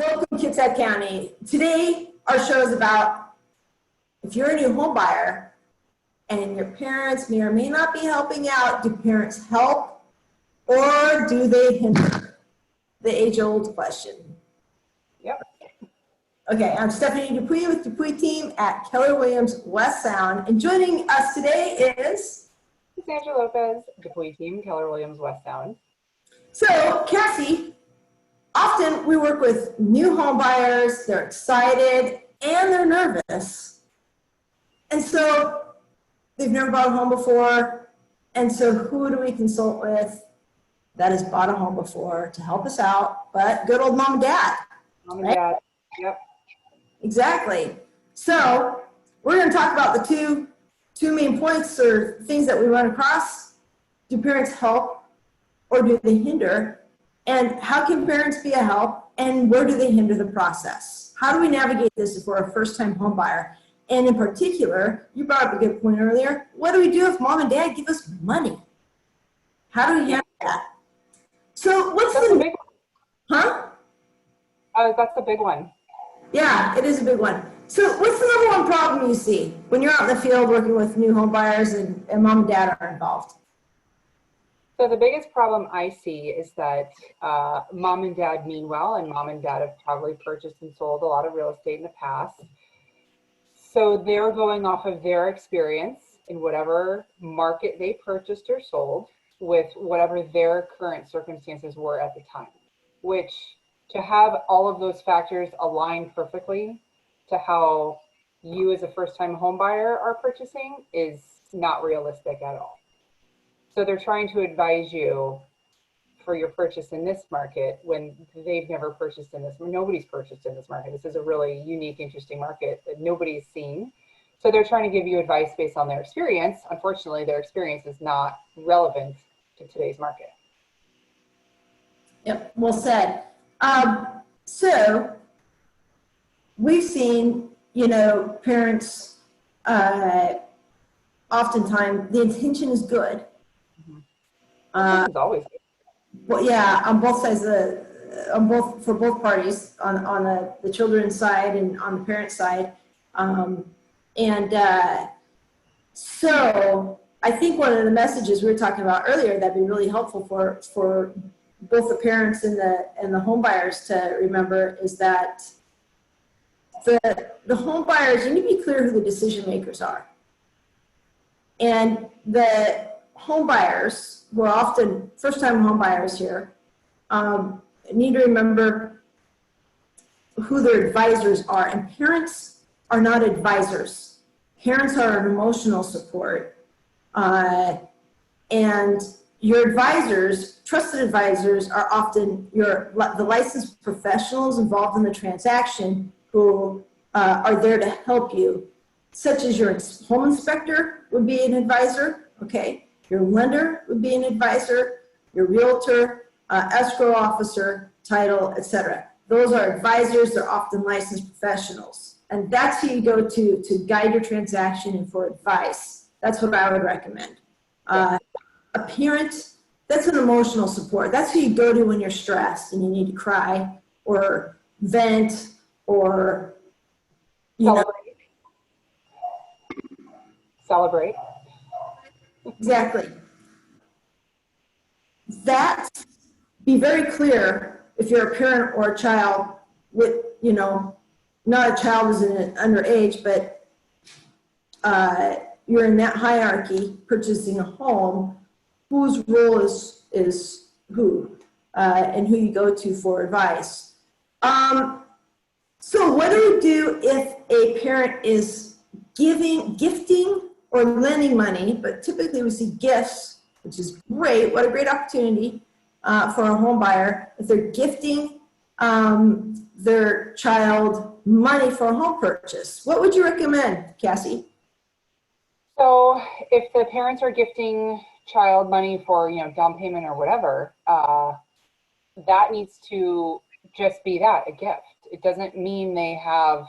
Welcome, Kitsap County. Today, our show is about if you're a new home buyer and your parents may or may not be helping out, do parents help or do they hinder? The age-old question. Yep. Okay, I'm Stephanie Dupuy with Dupuy Team at Keller Williams West Sound, and joining us today is Sandra Lopez, Dupuy Team, Keller Williams West Sound. So, Cassie, often we work with new home buyers, they're excited and they're nervous. And so they've never bought a home before. And so who do we consult with that has bought a home before to help us out? But good old mom and dad. Mom and dad, yep. Exactly. So we're going to talk about the two main points or things that we run across. Do parents help or do they hinder? And how can parents be a help, and where do they hinder the process? How do we navigate this if we're a first-time home buyer? And in particular, you brought up a good point earlier, what do we do if mom and dad give us money? How do we handle that? So what's That's the big one. Huh? That's the big one. Yeah, it is a big one. So what's the number one problem you see when you're out in the field working with new home buyers and mom and dad are involved? So the biggest problem I see is that mom and dad mean well, and mom and dad have probably purchased and sold a lot of real estate in the past. So they're going off of their experience in whatever market they purchased or sold with whatever their current circumstances were at the time, which to have all of those factors align perfectly to how you as a first-time home buyer are purchasing is not realistic at all. So they're trying to advise you for your purchase in this market when they've never purchased in this, nobody's purchased in this market. This is a really unique, interesting market that nobody's seen. So they're trying to give you advice based on their experience. Unfortunately, their experience is not relevant to today's market. Yep, well said. So we've seen, parents, oftentimes the intention is good. It's always good. Well, yeah, on both sides for both parties, on the children's side and on the parent side. So I think one of the messages we were talking about earlier that'd be really helpful for both the parents and the home buyers to remember is that the home buyers, you need to be clear who the decision makers are. And the home buyers, who are often first-time home buyers here, need to remember who their advisors are. And parents are not advisors. Parents are an emotional support. And your advisors, trusted advisors, are often the licensed professionals involved in the transaction who are there to help you, such as your home inspector would be an advisor, okay? Your lender would be an advisor, your realtor, escrow officer, title, etc. Those are advisors. They're often licensed professionals. And that's who you go to guide your transaction and for advice. That's what I would recommend. A parent, that's an emotional support. That's who you go to when you're stressed and you need to cry or vent or, Celebrate. Exactly. That, be very clear if you're a parent or a child with, not a child who's underage, but you're in that hierarchy purchasing a home, whose role is who, and who you go to for advice. So what do we do if a parent is gifting or lending money, but typically we see gifts, which is great. What a great opportunity for a home buyer if they're gifting their child money for a home purchase. What would you recommend, Cassie? So if the parents are gifting child money for, down payment or whatever, that needs to just be that, a gift. It doesn't mean they have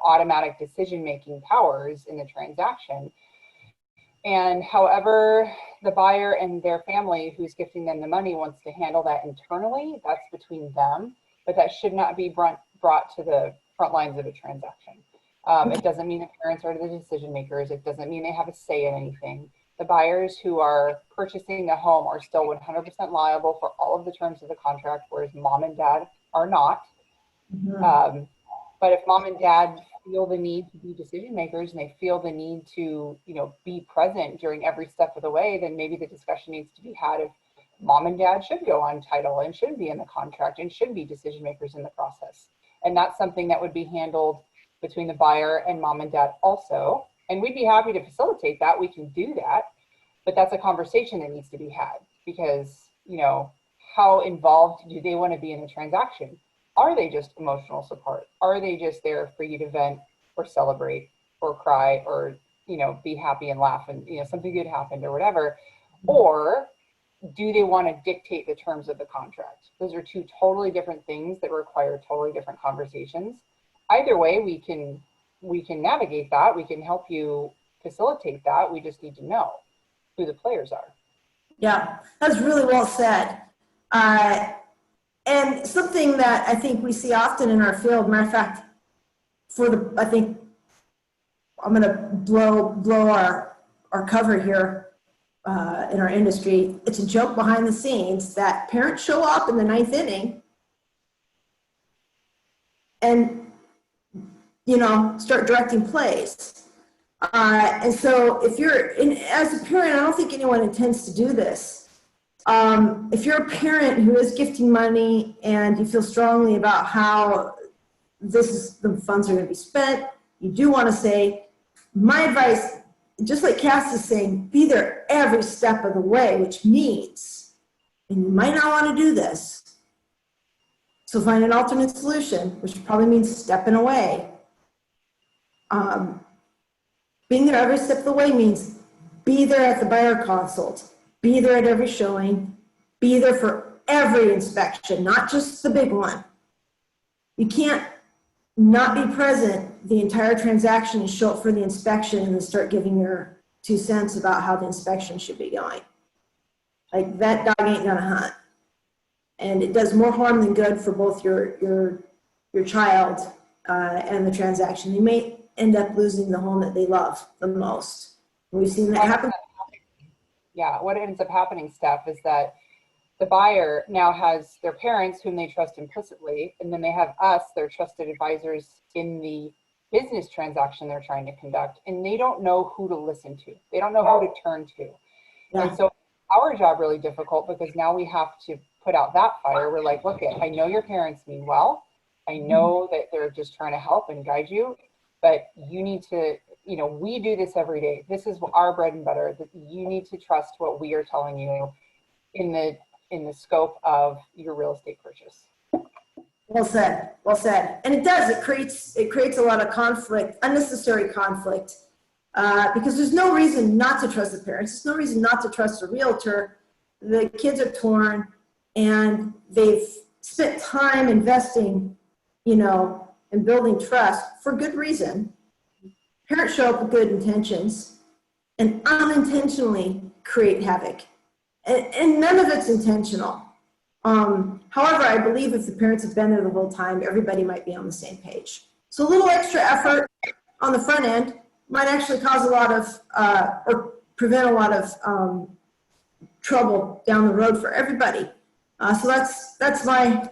automatic decision-making powers in the transaction. And however the buyer and their family who's gifting them the money wants to handle that internally, that's between them. but that should not be brought to the front lines of a transaction. It doesn't mean the parents are the decision makers. It doesn't mean they have a say in anything. The buyers who are purchasing the home are still 100% liable for all of the terms of the contract, whereas mom and dad are not. But if mom and dad feel the need to be decision makers and they feel the need to, be present during every step of the way, then maybe the discussion needs to be had if mom and dad should go on title and should be in the contract and should be decision makers in the process. And that's something that would be handled between the buyer and mom and dad also. And we'd be happy to facilitate that. We can do that. But that's a conversation that needs to be had because, how involved do they want to be in the transaction? Are they just emotional support? Are they just there for you to vent or celebrate or cry or, be happy and laugh and, something good happened or whatever? Or do they want to dictate the terms of the contract? Those are two totally different things that require totally different conversations. Either way, we can navigate that. We can help you facilitate that. We just need to know who the players are. Yeah, that's really well said. And something that I think we see often in our field, matter of fact, I think I'm going to blow our cover here in our industry. It's a joke behind the scenes that parents show up in the 9th inning and, start directing plays. And so if as a parent, I don't think anyone intends to do this. If you're a parent who is gifting money and you feel strongly about how the funds are going to be spent, you do want to say, my advice, just like Cass is saying, be there every step of the way, which means, and you might not want to do this, so find an alternate solution, which probably means stepping away. Being there every step of the way means be there at the buyer consult, be there at every showing, be there for every inspection, not just the big one. You can't not be present the entire transaction and show up for the inspection and then start giving your 2 cents about how the inspection should be going. Like, that dog ain't gonna hunt. And it does more harm than good for both your child and the transaction. You may end up losing the home that they love the most. We've seen that happen. Yeah, what ends up happening, Steph, is that the buyer now has their parents whom they trust implicitly, and then they have us, their trusted advisors in the business transaction they're trying to conduct, and they don't know who to listen to. They don't know who to turn to. Yeah. And so our job really difficult because now we have to put out that fire. We're like, look, I know your parents mean well. I know that they're just trying to help and guide you, but you need to, we do this every day. This is our bread and butter. That you need to trust what we are telling you in the scope of your real estate purchase. Well said. Well said. And it does. It creates a lot of conflict, unnecessary conflict, because there's no reason not to trust the parents. There's no reason not to trust a realtor. The kids are torn, and they've spent time investing, and building trust for good reason. Parents show up with good intentions and unintentionally create havoc. And none of it's intentional. However, I believe if the parents have been there the whole time, everybody might be on the same page. So a little extra effort on the front end might actually cause a lot of, or prevent a lot of trouble down the road for everybody. So that's my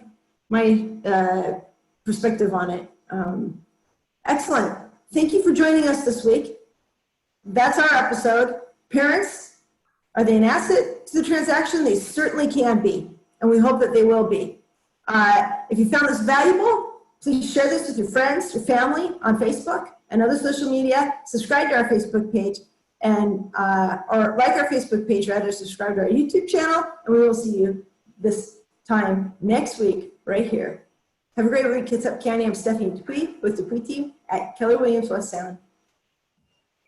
perspective on it. Excellent. Thank you for joining us this week. That's our episode. Parents, are they an asset to the transaction? They certainly can be, and we hope that they will be. If you found this valuable, please share this with your friends, your family on Facebook and other social media. Subscribe to our Facebook page and or like our Facebook page, rather subscribe to our YouTube channel, and we will see you this time next week right here. Have a great week, Kids Up County. I'm Stephanie Dupuy with the Dupuy team at Keller Williams West Sound.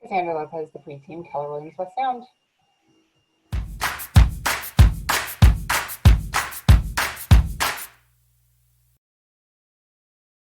Sandra Lopez, the Dupuy team, Keller Williams West Sound.